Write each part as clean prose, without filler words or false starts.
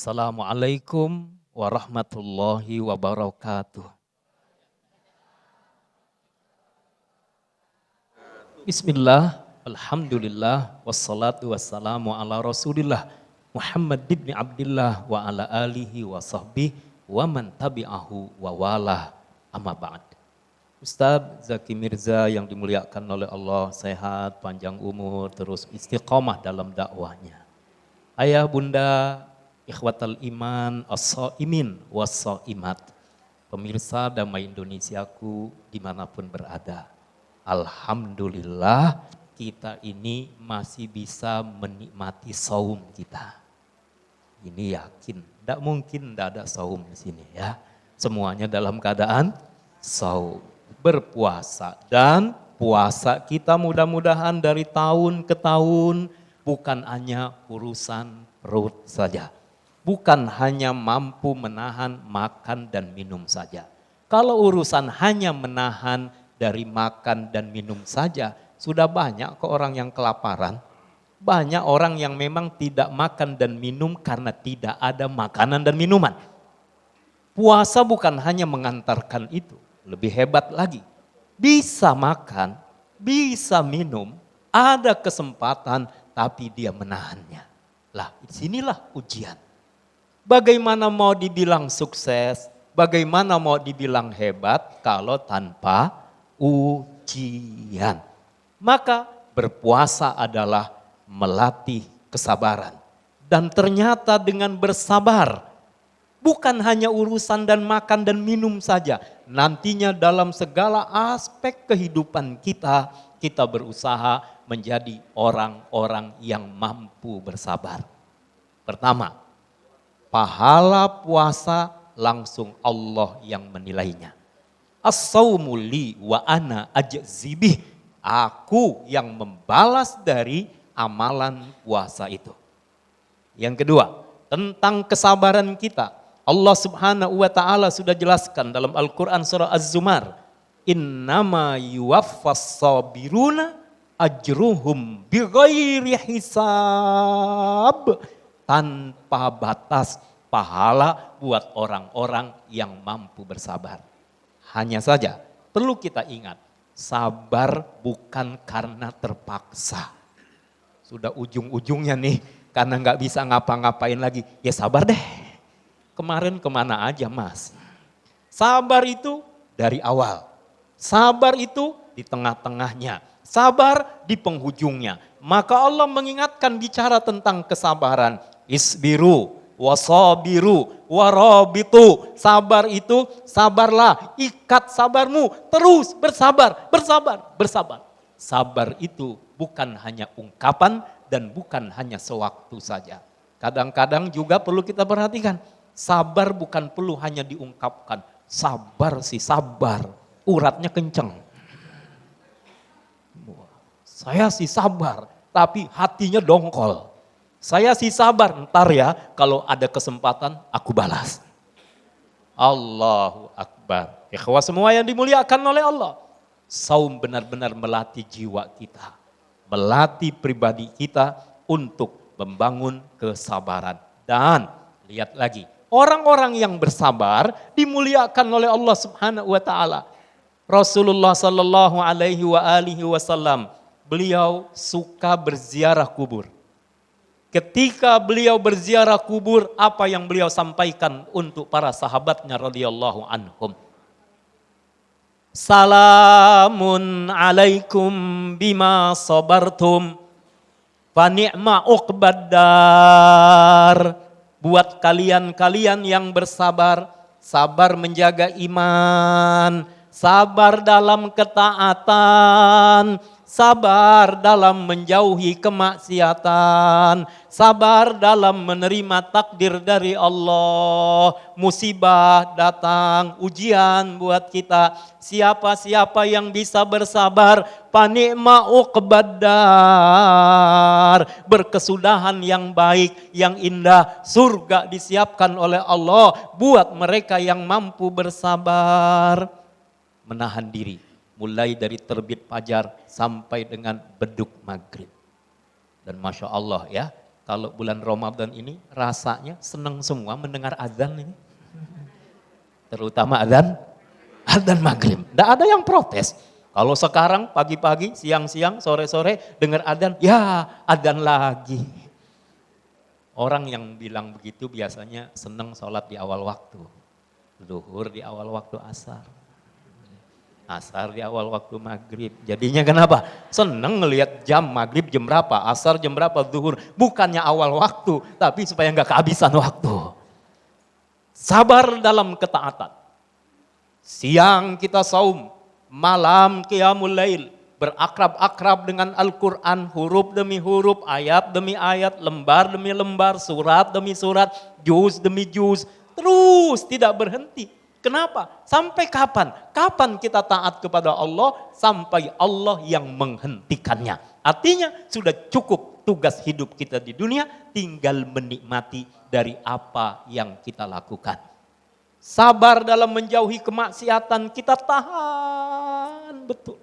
Assalamualaikum warahmatullahi wabarakatuh. Bismillah, alhamdulillah, wassalatu wassalamu ala rasulillah Muhammad ibn Abdillah wa ala alihi wa sahbihi wa man tabi'ahu wa walah amma ba'd. Ustadz Zaki Mirza yang dimuliakan oleh Allah, sehat, panjang umur, terus istiqomah dalam dakwahnya. Ayah, bunda, ikhwatal iman, as-saimin was-saimat, pemirsa Damai Indonesiaku dimanapun berada. Alhamdulillah kita ini masih bisa menikmati saum kita. Ini yakin, tidak mungkin tidak ada saum di sini ya. Semuanya dalam keadaan saum, berpuasa, dan puasa kita mudah-mudahan dari tahun ke tahun bukan hanya urusan perut saja. Bukan hanya mampu menahan makan dan minum saja. Kalau urusan hanya menahan dari makan dan minum saja, sudah banyak kok orang yang kelaparan. Banyak orang yang memang tidak makan dan minum karena tidak ada makanan dan minuman. Puasa bukan hanya mengantarkan itu, lebih hebat lagi. Bisa makan, bisa minum, ada kesempatan tapi dia menahannya. Lah, disinilah ujian. Bagaimana mau dibilang sukses, bagaimana mau dibilang hebat kalau tanpa ujian. Maka berpuasa adalah melatih kesabaran. Dan ternyata dengan bersabar, bukan hanya urusan dan makan dan minum saja. Nantinya dalam segala aspek kehidupan kita, kita berusaha menjadi orang-orang yang mampu bersabar. Pertama, pahala puasa langsung Allah yang menilainya. As-saumu li wa ana ajzibih. Aku yang membalas dari amalan puasa itu. Yang kedua, tentang kesabaran kita. Allah Subhanahu wa taala sudah jelaskan dalam Al-Qur'an surah Az-Zumar, innama yuwaffas sabiruna ajruhum bighairi hisab. Tanpa batas pahala buat orang-orang yang mampu bersabar. Hanya saja perlu kita ingat, sabar bukan karena terpaksa. Sudah ujung-ujungnya nih, karena nggak bisa ngapa-ngapain lagi, ya sabar deh. Kemarin kemana aja mas? Sabar itu dari awal, sabar itu di tengah-tengahnya, sabar di penghujungnya. Maka Allah mengingatkan bicara tentang kesabaran. Isbiru, wasabiru, warabitu. Sabar itu, sabarlah, ikat sabarmu, terus bersabar, bersabar, bersabar. Sabar itu bukan hanya ungkapan dan bukan hanya sewaktu saja. Kadang-kadang juga perlu kita perhatikan, sabar bukan perlu hanya diungkapkan. Sabar sih sabar, uratnya kenceng. Saya sih sabar, tapi hatinya dongkol. Saya sih sabar, ntar ya kalau ada kesempatan aku balas. Allahu Akbar. Ikhwah semua yang dimuliakan oleh Allah. Saum benar-benar melatih jiwa kita. Melatih pribadi kita untuk membangun kesabaran. Dan lihat lagi, orang-orang yang bersabar dimuliakan oleh Allah Subhanahu wa taala. Rasulullah sallallahu alaihi wasallam, beliau suka berziarah kubur. Ketika beliau berziarah kubur, apa yang beliau sampaikan untuk para sahabatnya radhiyallahu anhum? Salamun alaikum bima sabartum fa ni'ma uqbaddar. Buat kalian-kalian yang bersabar, sabar menjaga iman, sabar dalam ketaatan, sabar dalam menjauhi kemaksiatan, sabar dalam menerima takdir dari Allah. Musibah datang, ujian buat kita. Siapa-siapa yang bisa bersabar, panikma uqbaddar, berkesudahan yang baik, yang indah, surga disiapkan oleh Allah buat mereka yang mampu bersabar. Menahan diri, mulai dari terbit fajar sampai dengan beduk maghrib. Dan Masya Allah ya, Kalau bulan Ramadan ini rasanya senang semua mendengar azan ini. Terutama azan maghrib. Tidak ada yang protes. Kalau sekarang pagi-pagi, siang-siang, sore-sore dengar azan, ya azan lagi. Orang yang bilang begitu biasanya senang sholat di awal waktu. Zuhur di awal waktu asar. Asar di awal waktu maghrib. Jadinya kenapa? Senang ngelihat jam maghrib jam berapa, asar jam berapa, zuhur. Bukannya awal waktu, tapi supaya nggak kehabisan waktu. Sabar dalam ketaatan. Siang kita saum, malam qiyamul lail. Berakrab-akrab dengan Al-Quran, huruf demi huruf, ayat demi ayat, lembar demi lembar, surat demi surat, juz demi juz. Terus tidak berhenti. Kenapa? Sampai kapan? Kapan kita taat kepada Allah? Sampai Allah yang menghentikannya. Artinya sudah cukup tugas hidup kita di dunia, tinggal menikmati dari apa yang kita lakukan. Sabar dalam menjauhi kemaksiatan, kita tahan betul.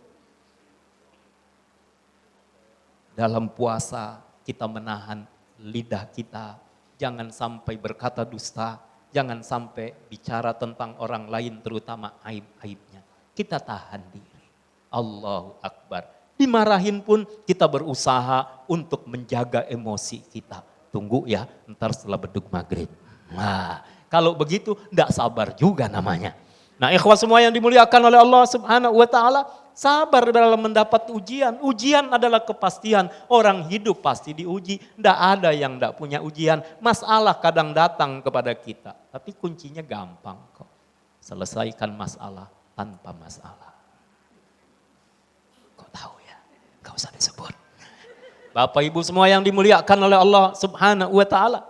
Dalam puasa kita menahan lidah kita, jangan sampai berkata dusta. Jangan sampai bicara tentang orang lain terutama aib-aibnya. Kita tahan diri. Allahu Akbar. Dimarahin pun kita berusaha untuk menjaga emosi kita. Tunggu ya, ntar setelah beduk maghrib. Nah, kalau begitu tidak sabar juga namanya. Nah, ikhwah semua yang dimuliakan oleh Allah Subhanahu wa taala, sabar dalam mendapat ujian. Ujian adalah kepastian. Orang hidup pasti diuji. Tidak ada yang tidak punya ujian. Masalah kadang datang kepada kita. Tapi kuncinya gampang kok. Selesaikan masalah tanpa masalah. Kau tahu ya? Gak usah disebut. Bapak Ibu semua yang dimuliakan oleh Allah Subhanahu wa taala.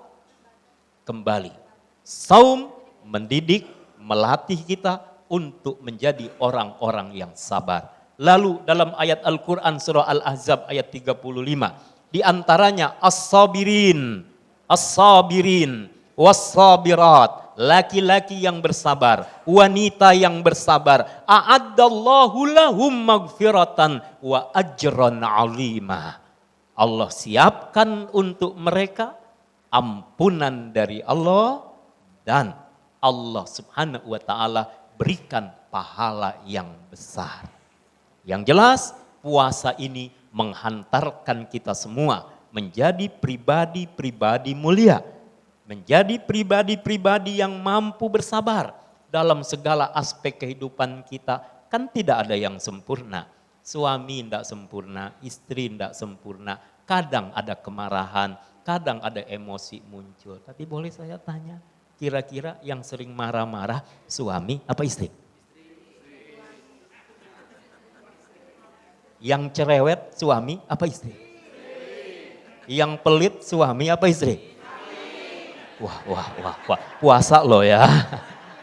Kembali. Saum mendidik, melatih kita untuk menjadi orang-orang yang sabar. Lalu dalam ayat Al-Quran surah Al-Ahzab ayat 35. Di antaranya as-sabirin, was-sabirat. Laki-laki yang bersabar, wanita yang bersabar. A'addallahu lahum magfiratan wa ajran 'azima. Allah siapkan untuk mereka ampunan dari Allah dan Allah Subhanahu wa taala berikan pahala yang besar. Yang jelas puasa ini menghantarkan kita semua menjadi pribadi-pribadi mulia. Menjadi pribadi-pribadi yang mampu bersabar dalam segala aspek kehidupan kita. Kan tidak ada yang sempurna. Suami tidak sempurna, istri tidak sempurna. Kadang ada kemarahan, kadang ada emosi muncul. Tapi boleh saya tanya? Kira-kira yang sering marah-marah suami apa istri? Yang cerewet suami apa istri? Yang pelit suami apa istri? Wah. Puasa loh ya.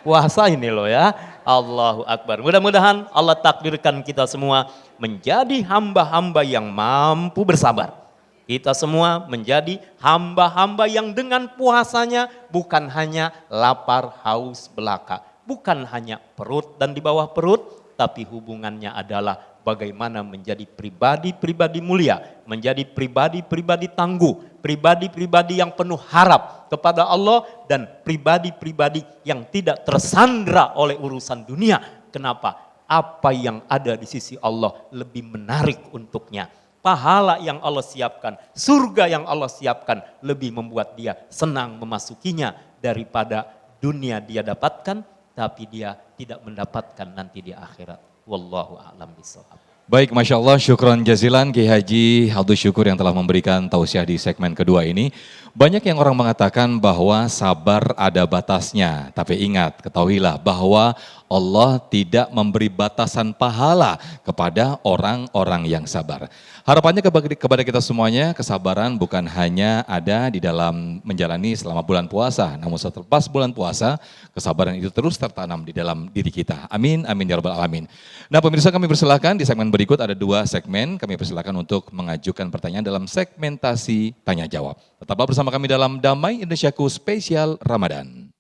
Puasa ini loh ya. Allahu Akbar. Mudah-mudahan Allah takdirkan kita semua menjadi hamba-hamba yang mampu bersabar. Kita semua menjadi hamba-hamba yang dengan puasanya bukan hanya lapar, haus, belaka. Bukan hanya perut dan di bawah perut, tapi hubungannya adalah bagaimana menjadi pribadi-pribadi mulia. Menjadi pribadi-pribadi tangguh. Pribadi-pribadi yang penuh harap kepada Allah dan pribadi-pribadi yang tidak tersandra oleh urusan dunia. Kenapa? Apa yang ada di sisi Allah lebih menarik untuknya. Pahala yang Allah siapkan, surga yang Allah siapkan lebih membuat dia senang memasukinya daripada dunia dia dapatkan tapi dia tidak mendapatkan nanti di akhirat. Wallahu a'lam bishawab. Baik, Masya Allah, syukron jazilan Kiai Haji Abdul Syukur yang telah memberikan tausiah di segmen kedua ini. Banyak yang orang mengatakan bahwa sabar ada batasnya. Tapi ingat, ketahuilah bahwa Allah tidak memberi batasan pahala kepada orang-orang yang sabar. Harapannya kepada kita semuanya, kesabaran bukan hanya ada di dalam menjalani selama bulan puasa. Namun setelah bulan puasa, kesabaran itu terus tertanam di dalam diri kita. Amin, amin ya rabbal alamin. Nah pemirsa, kami persilakan di segmen berikut ada 2 segmen. Kami persilakan untuk mengajukan pertanyaan dalam segmentasi tanya jawab. Tetaplah bersama kami dalam Damai Indonesiaku Spesial Ramadan.